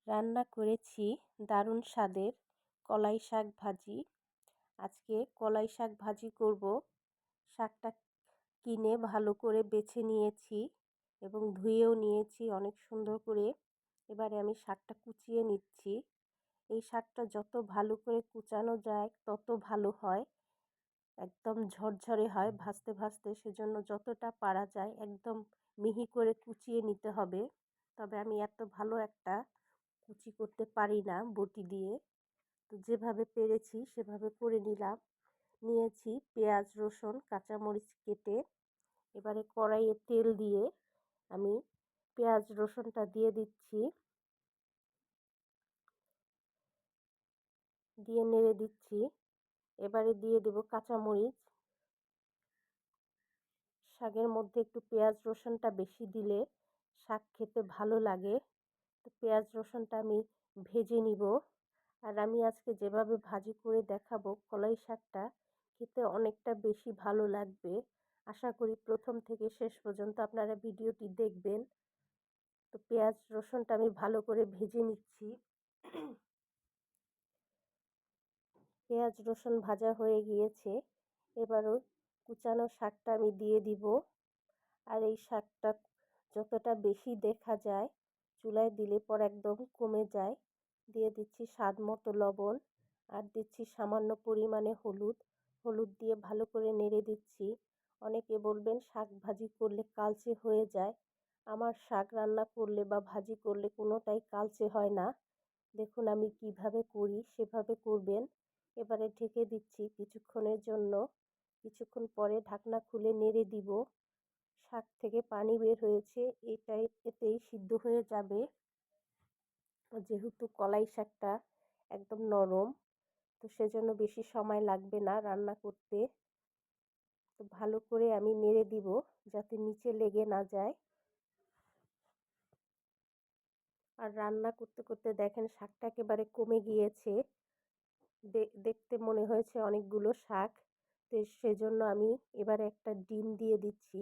রান্না করেছি দারুণ স্বাদের কলাই শাক ভাজি। আজকে কলাই শাক ভাজি করব। শাকটা কিনে ভালো করে বেছে নিয়েছি এবং ধুয়েও নিয়েছি অনেক সুন্দর করে। এবারে আমি শাকটা কুচিয়ে নিচ্ছি। এই শাকটা যত ভালো করে কুচানো যায় তত ভালো হয়, একদম ঝরঝরে হয় ভাজতে ভাজতে। সেজন্য যতটা পারা যায় একদম মিহি করে কুচিয়ে নিতে হবে। তবে আমি এত ভালো একটা কুচি করতে পারি না বটি দিয়ে, তো যেভাবে পেরেছি সেভাবে করে নিয়েছি পেঁয়াজ রসুন কাঁচামরিচ কেটে। এবারে কড়াইয়ে তেল দিয়ে আমি পেঁয়াজ রসুনটা দিয়ে দিচ্ছি, দিয়ে নেড়ে দিচ্ছি। এবারে দিয়ে দেব কাঁচামরিচ। শাকের মধ্যে একটু পেঁয়াজ রসুনটা বেশি দিলে শাক খেতে ভালো লাগে। তো পেঁয়াজ রসুনটা আমি ভেজে নিব। আর আমি আজকে যেভাবে ভাজি করে দেখাবো কলাই শাকটা খেতে অনেকটা বেশি ভালো লাগবে। আশা করি প্রথম থেকে শেষ পর্যন্ত আপনারা ভিডিওটি দেখবেন। তো পেঁয়াজ রসুনটা আমি ভালো করে ভেজে নিচ্ছি। পেঁয়াজ রসুন ভাজা হয়ে গিয়েছে। এবারও কুচানো শাকটা আমি দিয়ে দিব। আর এই শাকটা যতটা বেশি দেখা যায় চুলায় দিলে পর একদম কমে যায়। দিয়ে দিচ্ছি স্বাদ মতো লবণ আর দিচ্ছি সামান্য পরিমাণে হলুদ দিয়ে ভালো করে নেড়ে দিচ্ছি। অনেকে বলবেন শাক ভাজি করলে কালচে হয়ে যায়। আমার শাক রান্না করলে বা ভাজি করলে কোনোটাই কালচে হয় না। দেখুন আমি কিভাবে করি সেভাবে করবেন। এবারে ঢেকে দিচ্ছি কিছুক্ষণের জন্য। কিছুক্ষণ পরে ঢাকনা খুলে নেড়ে দিব। শাক থেকে পানি বের হয়েছে, এতেই সিদ্ধ হয়ে যাবে। যেহেতু কলাই শাকটা একদম নরম, তো সেজন্য বেশি সময় লাগবে না রান্না করতে। তো ভালো করে আমি নেড়ে দিব যাতে নিচে লেগে না যায়। আর রান্না করতে করতে দেখেন শাকটা একেবারে কমে গিয়েছে। দেখতে মনে হয়েছে অনেকগুলো শাক। তো সেজন্য আমি এবারে একটা ডিম দিয়ে দিচ্ছি।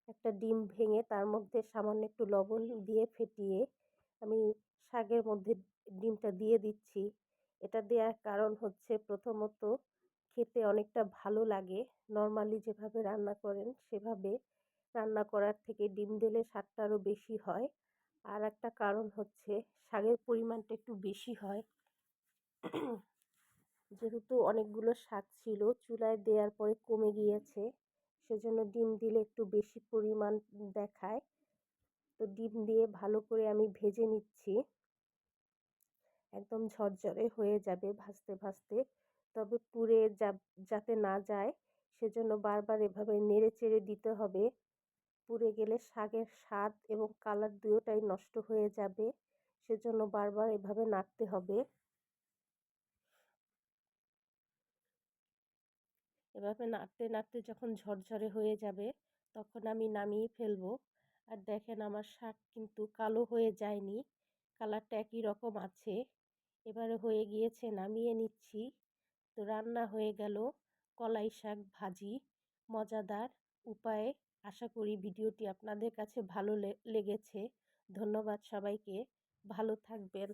একটা ডিম ভেঙে তার মধ্যে সামান্য একটু লবণ দিয়ে ফেটিয়ে আমি শাকের মধ্যে ডিমটা দিয়ে দিচ্ছি। এটা দেওয়ার কারণ হচ্ছে প্রথমত খেতে অনেকটা ভালো লাগে। নর্মালি যেভাবে রান্না করেন সেভাবে রান্না করার থেকে ডিম দিলে স্বাদটা আরও বেশি হয়। আর একটা কারণ হচ্ছে শাকের পরিমাণটা একটু বেশি হয়। যেহেতু অনেকগুলো শাক ছিল চুলায় দেওয়ার পরে কমে গিয়েছে, সেজন্য ডিম দিলে একটু বেশি পরিমাণ দেখায়। তো ডিম দিয়ে ভালো করে আমি ভেজে নিচ্ছি। একদম ঝরঝরে হয়ে যাবে ভাজতে ভাজতে। তবে পুড়ে যাতে না যায় সেজন্য বারবার এভাবে নেড়ে চেড়ে দিতে হবে। পুড়ে গেলে শাকের স্বাদ এবং কালার দুটোটাই নষ্ট হয়ে যাবে, সেজন্য বারবার এভাবে নাড়তে হবে। এভাবে নাড়তে নাড়তে যখন ঝরঝরে হয়ে যাবে তখন আমি নামিয়ে ফেলবো। আর দেখেন আমার শাক কিন্তু কালো হয়ে যায়নি, কালারটা একই রকম আছে। এবারে হয়ে গিয়েছে, নামিয়ে নিচ্ছি। তো রান্না হয়ে গেল কলাই শাক ভাজি মজাদার উপায়ে। আশা করি ভিডিওটি আপনাদের কাছে ভালো লেগেছে। ধন্যবাদ সবাইকে, ভালো থাকবেন।